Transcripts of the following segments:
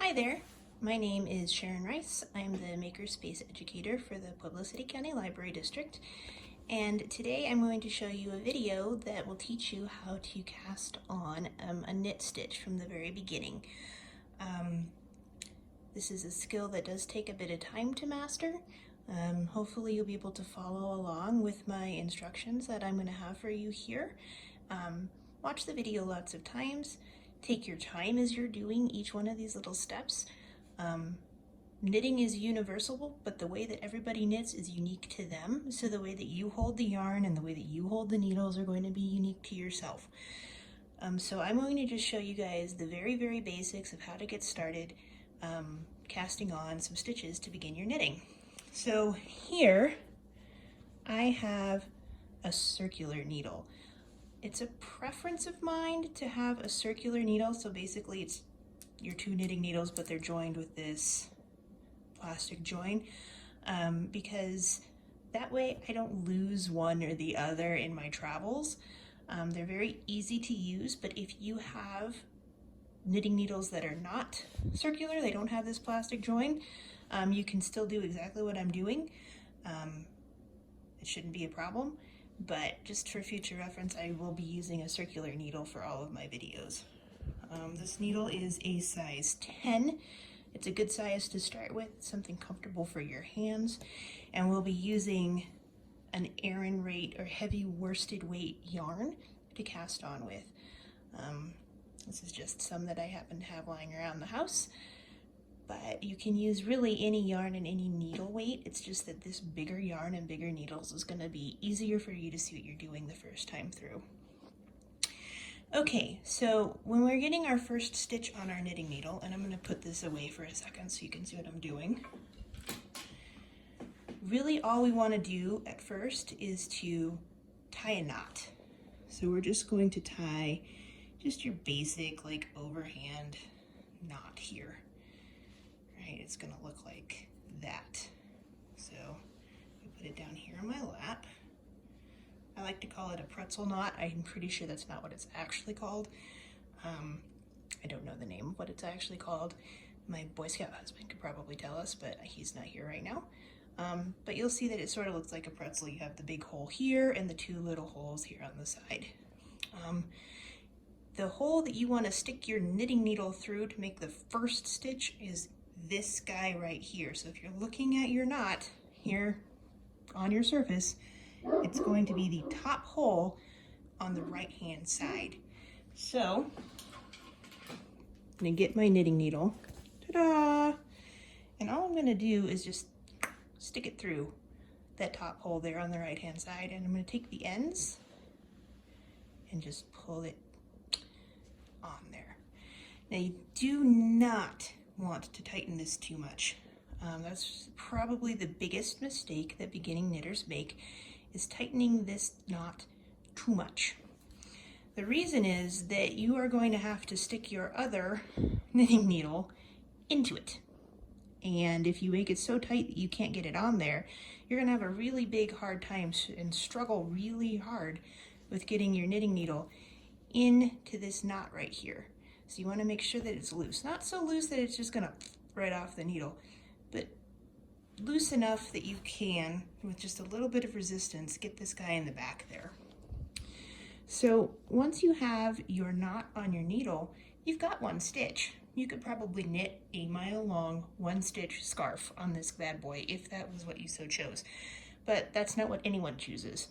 Hi there, my name is Sharon Rice. I'm the Makerspace Educator for the Pueblo City County Library District, and today I'm going to show you a video that will teach you how to cast on a knit stitch from the very beginning. This is a skill that does take a bit of time to master. Hopefully you'll be able to follow along with my instructions that I'm going to have for you here. Watch the video lots of times. Take your time as you're doing each one of these little steps. Knitting is universal, but the way that everybody knits is unique to them. So the way that you hold the yarn and the way that you hold the needles are going to be unique to yourself. So I'm going to just show you guys the very basics of how to get started casting on some stitches to begin your knitting. So here I have a circular needle. It's a preference of mine to have a circular needle, so basically it's your two knitting needles, but they're joined with this plastic join, because that way I don't lose one or the other in my travels. They're very easy to use, but if you have knitting needles that are not circular, they don't have this plastic join, you can still do exactly what I'm doing. It shouldn't be a problem. But just for future reference, I will be using a circular needle for all of my videos. This needle is a size 10. It's a good size to start with, something comfortable for your hands. And we'll be using an Aran rate or heavy worsted weight yarn to cast on with. This is just some that I happen to have lying around the house. But you can use really any yarn and any needle weight. It's just that this bigger yarn and bigger needles is going to be easier for you to see what you're doing the first time through. Okay, so when we're getting our first stitch on our knitting needle, and I'm going to put this away for a second so you can see what I'm doing. Really all we want to do at first is to tie a knot. So we're just going to tie just your basic like overhand knot here. It's going to look like that. So I put it down here on my lap. I like to call it a pretzel knot. I'm pretty sure that's not what it's actually called. I don't know the name of what it's actually called. My Boy Scout husband could probably tell us, but he's not here right now. But you'll see that it sort of looks like a pretzel. You have the big hole here and the two little holes here on the side. The hole that you want to stick your knitting needle through to make the first stitch is this guy right here. So if you're looking at your knot here on your surface, it's going to be the top hole on the right hand side. So I'm gonna get my knitting needle, ta-da! And all I'm gonna do is just stick it through that top hole there on the right hand side, and I'm gonna take the ends and just pull it on there. Now you do not want to tighten this too much. That's probably the biggest mistake that beginning knitters make, is tightening this knot too much. The reason is that you are going to have to stick your other knitting needle into it. And if you make it so tight that you can't get it on there, you're going to have a really big hard time and struggle really hard with getting your knitting needle into this knot right here. So you want to make sure that it's loose. Not so loose that it's just going to right off the needle, but loose enough that you can, with just a little bit of resistance, get this guy in the back there. So once you have your knot on your needle, you've got one stitch. You could probably knit a mile-long one-stitch scarf on this bad boy if that was what you so chose. But that's not what anyone chooses.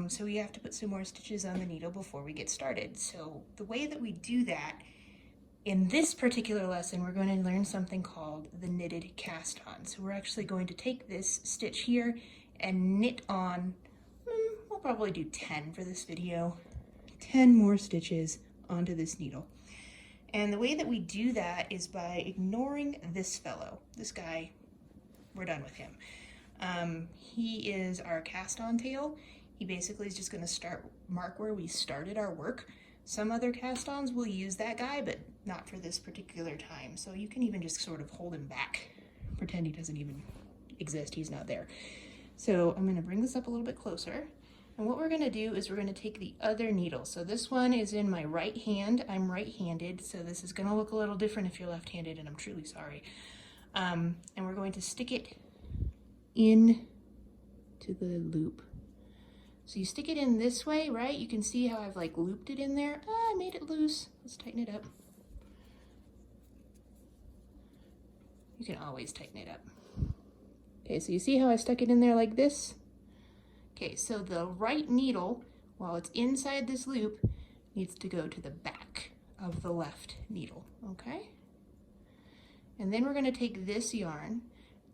So we have to put some more stitches on the needle before we get started. So the way that we do that, in this particular lesson, we're going to learn something called the knitted cast on. So we're actually going to take this stitch here and knit on, we'll probably do 10 for this video, 10 more stitches onto this needle. And the way that we do that is by ignoring this fellow, this guy. We're done with him. He is our cast on tail. He basically is just going to mark where we started our work. Some other cast-ons will use that guy, but not for this particular time. So you can even just sort of hold him back, pretend he doesn't even exist, he's not there. So I'm going to bring this up a little bit closer. And what we're going to do is we're going to take the other needle. So this one is in my right hand. I'm right-handed, so this is going to look a little different if you're left-handed, and I'm truly sorry. And we're going to stick it in to the loop. So you stick it in this way, right? You can see how I've like looped it in there. Ah, I made it loose. Let's tighten it up. You can always tighten it up. Okay, so you see how I stuck it in there like this? Okay, so the right needle, while it's inside this loop, needs to go to the back of the left needle, okay? And then we're gonna take this yarn.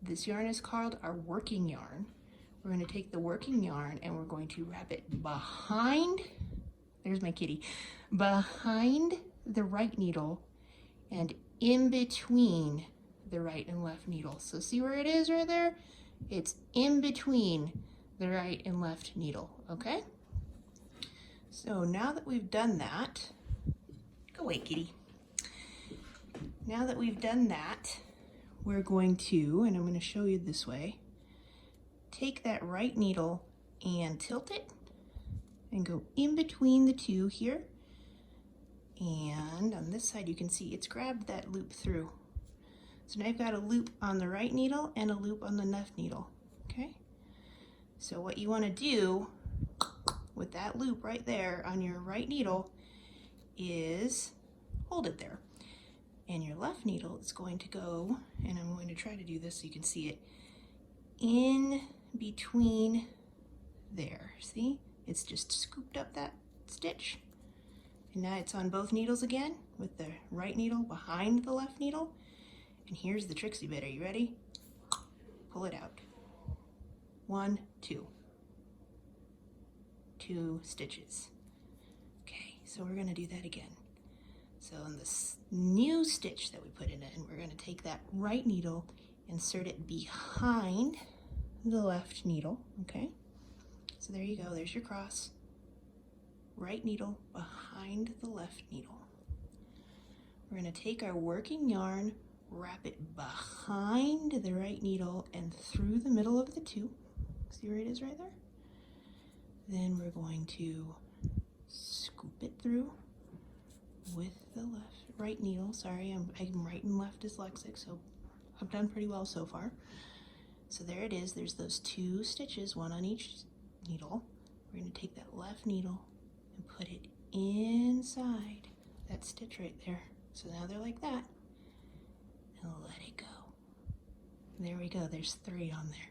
This yarn is called our working yarn. We're gonna take the working yarn and we're going to wrap it behind, there's my kitty, behind the right needle and in between the right and left needle. So see where it is right there? It's in between the right and left needle, okay? So now that we've done that, go away, kitty. Now that we've done that, we're going to, and I'm going to show you this way, take that right needle and tilt it and go in between the two here. And on this side, you can see it's grabbed that loop through. So now I've got a loop on the right needle and a loop on the left needle, okay? So what you want to do with that loop right there on your right needle is hold it there. And your left needle is going to go, and I'm going to try to do this so you can see it, in between there. See? It's just scooped up that stitch. And now it's on both needles again with the right needle behind the left needle. And here's the tricksy bit. Are you ready? Pull it out. 1, 2. 2 stitches. Okay, so we're going to do that again. So in this new stitch that we put in, we're going to take that right needle, insert it behind the left needle, okay? So there you go, there's your cross. Right needle behind the left needle. We're going to take our working yarn, wrap it behind the right needle and through the middle of the two. See where it is right there? Then we're going to scoop it through with the right needle. Sorry, I'm right and left dyslexic, so I've done pretty well so far. So there it is. There's those 2 stitches, one on each needle. We're going to take that left needle and put it inside that stitch right there. So now they're like that. And let it go. There we go. There's 3 on there.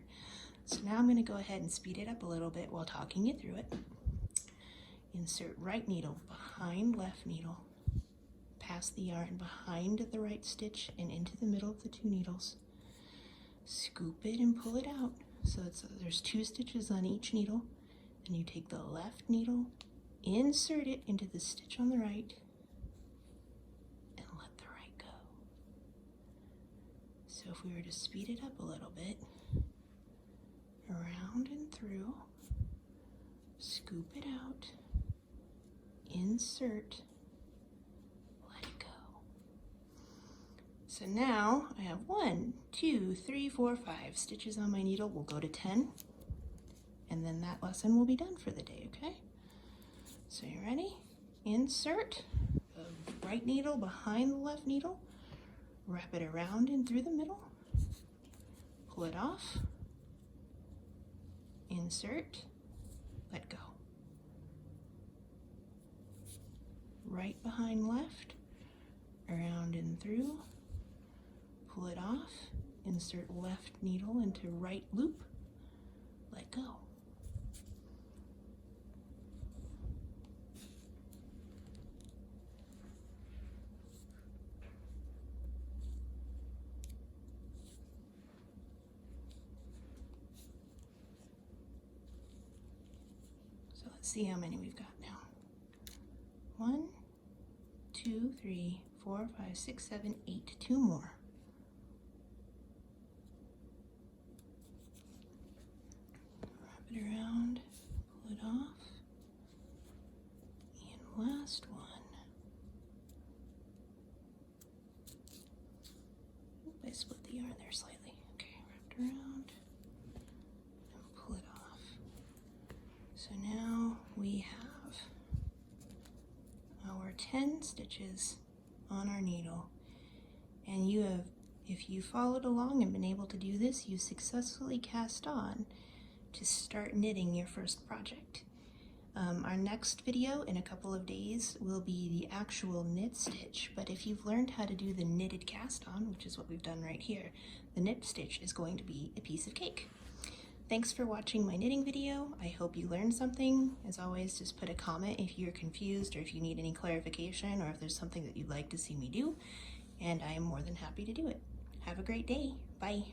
So now I'm going to go ahead and speed it up a little bit while talking you through it. Insert right needle behind left needle. Pass the yarn behind the right stitch and into the middle of the 2 needles. Scoop it and pull it out. So there's 2 stitches on each needle. And you take the left needle, insert it into the stitch on the right, and let the right go. So if we were to speed it up a little bit, around and through, scoop it out, insert, let it go. So now I have 1, 2, 3, 4, 5 stitches on my needle. We'll go to 10, and then that lesson will be done for the day, okay? So you ready? Insert the right needle behind the left needle, wrap it around and through the middle, pull it off, insert, let go. Right behind left, around and through, pull it off, insert left needle into right loop, let go. So let's see how many we've got now. 1, 2, 3, 4, 5, 6, 7, 8. 2 more. Wrap it around, pull it off, and last one. Oop, I split the yarn there slightly. Okay, wrapped around and pull it off. So now we have our 10 stitches on our needle, and you have, if you followed along and been able to do this, you successfully cast on to start knitting your first project. Our next video in a couple of days will be the actual knit stitch, but if you've learned how to do the knitted cast on, which is what we've done right here, the knit stitch is going to be a piece of cake. Thanks for watching my knitting video. I hope you learned something. As always, just put a comment if you're confused or if you need any clarification or if there's something that you'd like to see me do, and I am more than happy to do it. Have a great day. Bye.